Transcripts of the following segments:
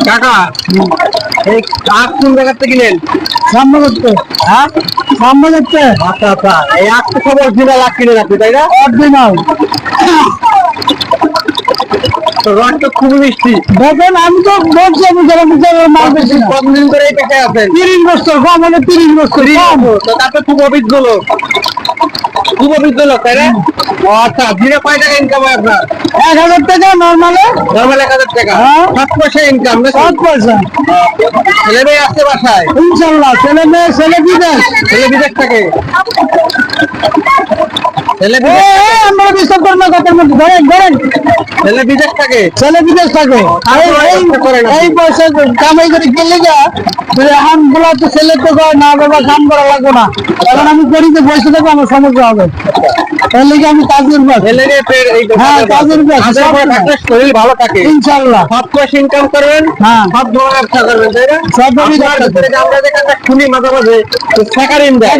কাকা এই আখ কোন জায়গা থেকে কিনেন? সামনে করতে হ্যাঁ সামনে করতে আচ্ছা আচ্ছা, এই আখ তো সব অরিজিনাল আখ কিনে রাখবে তাই না? অরিজিনাল। তো রস তো খুবই মিষ্টি। দেখেন আমি তো বলছি আমি যারা মাল বেশি না। কতদিন ধরে এই পেশায় আছেন? 30 বছর কম মানে 30 বছর কম। তো তারপরে খুব অভিজ্ঞ লোক, খুব অভিজ্ঞ লোক তাই না? ও আচ্ছা, দিনে কয় টাকা ইনকাম হয় আপনার? 1000 টাকা নর্মালে। নর্মাল 1000 টাকা। হ্যাঁ। 7 পয়সা ইনকাম না? 7 পয়সা ছেলে মেয়ে আসছে বাসায়? ইনশাল্লাহ। ছেলে মেয়ে ছেলে বিদেশ। ছেলে বিদেশ থাকে? ছেলে এ, আমরা বিশ্বাস করবো কথার মধ্যে ধরেন ধরেন ছেলে বিদেশ থাকে? ছেলে বিদেশ থাকে। এই পয়সা কামাই করে গেলে যা এখন গুলা তো ছেলে তো কয় না বাবা কাম করা লাগবে না, এখন আমি করি যে বসে থাকবো আমার সমস্যা হবে, তার লিগে আমি কাজের বাস। হ্যাঁ কাজের বাস শরীর ভালো থাকে ইনশাল্লাহ। 7 পয়সা ইনকাম করবেন, হ্যাঁ সব ধরনের ব্যবসা করবেন তাই না? সব ধরনের ব্যবসা করবেন। আমরা যেখানে শুনি মাঝে মাঝে সেকারিন দেয়,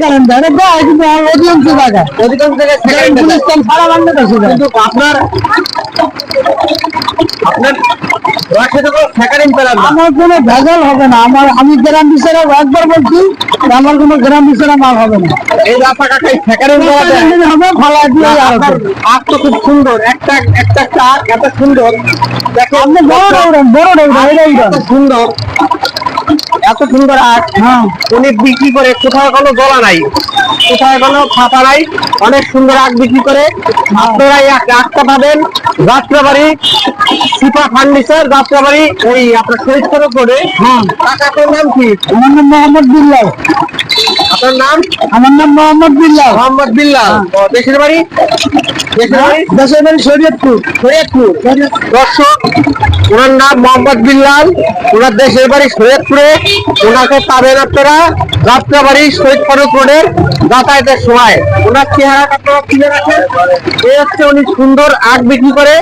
অধিকাংশ জায়গা অধিকাংশ জায়গায় সেকারিন দেয়। গুলিস্তান সারা বাংলাদেশে দেয়। কিন্তু আপনার আপনার রসে তো সেকারিন পেলাম না। আমার কোনো ভেজাল হবে না। আমি গ্রাম বিচারা একবার বলছি আমার কোনো গ্রাম বিচারা মাল হবে না। এই রাস্তা কাকাই সেকারিন দেওয়া যায় হবে ফলা দিয়ে আর আপনার আখ তো খুব সুন্দর, একটা একটা একটা আখ এত সুন্দর দেখেন, আপনি বড় দৌড়েন বড় দৌড়েন এত সুন্দর, এত সুন্দর আখ। হ্যাঁ উনি বিক্রি করে, কোথাও কোনো গলা নাই, কোথাও কোনো ফাঁপা নাই, অনেক সুন্দর আখ বিক্রি করে। আপনারা এই আখটা পাবেন যাত্রাবাড়ি সিপা ফার্নিচার, যাত্রাবাড়ি ওই আপনার শহীদ করে। হ্যাঁ কাকার নাম কি? আমার নাম মোহাম্মদ বিল্লাল। আপনার নাম? আমার নাম মোহাম্মদ বিল্লাল। মোহাম্মদ বিল্লাল। ও, দেশের বাড়ি? দেশের বাড়ি? দেশের বাড়ি শরীয়তপুর। শরীয়তপুর। দর্শক, ওনার নাম মোহাম্মদ বিল্লাল, ওনার দেশের বাড়ি শরীয়তপুরে। ওনাকে পাবেন আপনারা যাত্রাবাড়ি শহীদ ফারুক রোডের যাতায়াতের সময়। ওনার চেহারাটা আপনারা তুলে রাখেন। এই হচ্ছে উনি সুন্দর আখ বিক্রি করে,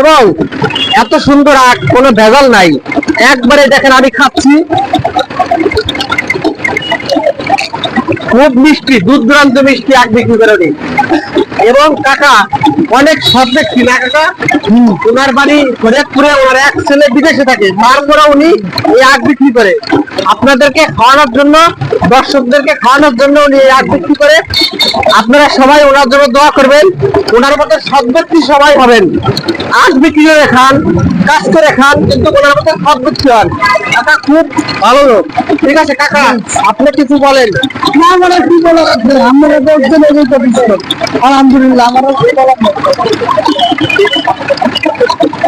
এবং এত সুন্দর আখ, কোনো ভেজাল নাই। একবারে দেখেন আমি খাচ্ছি, খুব মিষ্টি, দূর দূরান্ত মিষ্টি আখ বিক্রি করে উনি। এবং কাকা অনেক স্বপ্নের কিনা কাকা, ওনার বাড়ি ফরিদপুরে, ওনার এক ছেলে বিদেশে থাকে, তারপরে উনি এই আখ বিক্রি করে আপনাদেরকে খাওয়ানোর জন্য, দর্শকদেরকে খাওয়ানোর জন্য উনি এই আখ বিক্রি করে। আপনারা সবাই ওনার জন্য দোয়া করবেন, ওনার মতো সৎ ব্যক্তি সবাই হবেন। আখ বিক্রি করে খান, কাজ করে খান, কিন্তু ওনার মতো সৎ ব্যক্তি হন। কাকা খুব ভালো লোক। ঠিক আছে কাকা, আপনি কিছু বলেন। না মানে কি বলার আছে, আমরা বলছেন এই তো বিষয় আলহামদুলিল্লাহ আমার কি বলার নেই।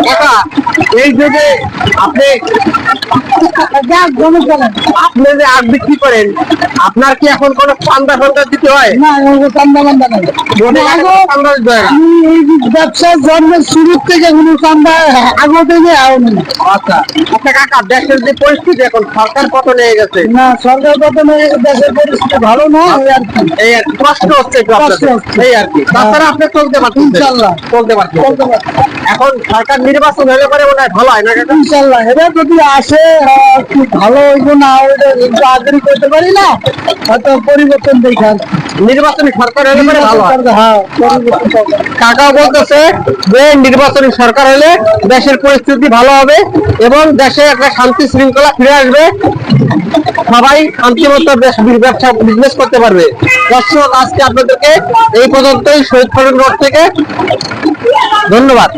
কাকা এই যে যে আপনি আপনি যে আখ বিক্রি করেন, আপনার কি এখন কোনো চান্দা ফান্দা দিতে হয়? না চান্দা বান্দা নাই। চান্দা দিতে হয় না? আমি এই ব্যবসার জন্মের শুরু থেকে কোনো চান্দা আগে থেকে আওনি। আচ্ছা আচ্ছা কাকা, দেশের যে পরিস্থিতি এখন, সরকার কত নিয়ে গেছে? না সরকার প্রথমে দেশের পরিস্থিতি ভালো না, এই আর কি। এই আর কি, কষ্ট হচ্ছে একটু আপনাদের। এই আর কি, তাছাড়া আপনি চলতে পারছেন? ইনশাল্লাহ চলতে পারছেন। বলতে পারছি। এখন সরকার নির্বাচন হলে পরে মনে হয় ভালো হয় না কাকা? ইনশাল্লাহ এবার যদি আসে কি ভালো হইব না ওইটা একটু আগ্রহী করতে পারি না, হয়তো পরিবর্তন দেখান। নির্বাচনী সরকার হলে পরে ভালো হয়। হ্যাঁ পরিবর্তন দরকার। কাকাও বলতেছে যে নির্বাচনী সরকার হলে দেশের পরিস্থিতি ভালো হবে এবং দেশে একটা শান্তি শৃঙ্খলা ফিরে আসবে, সবাই শান্তিমতো ব্যবসা বিজনেস করতে পারবে। দর্শক, আজকে আপনাদেরকে এই পর্যন্তই শহীদ ফারুক রোড থেকে ধন্যবাদ।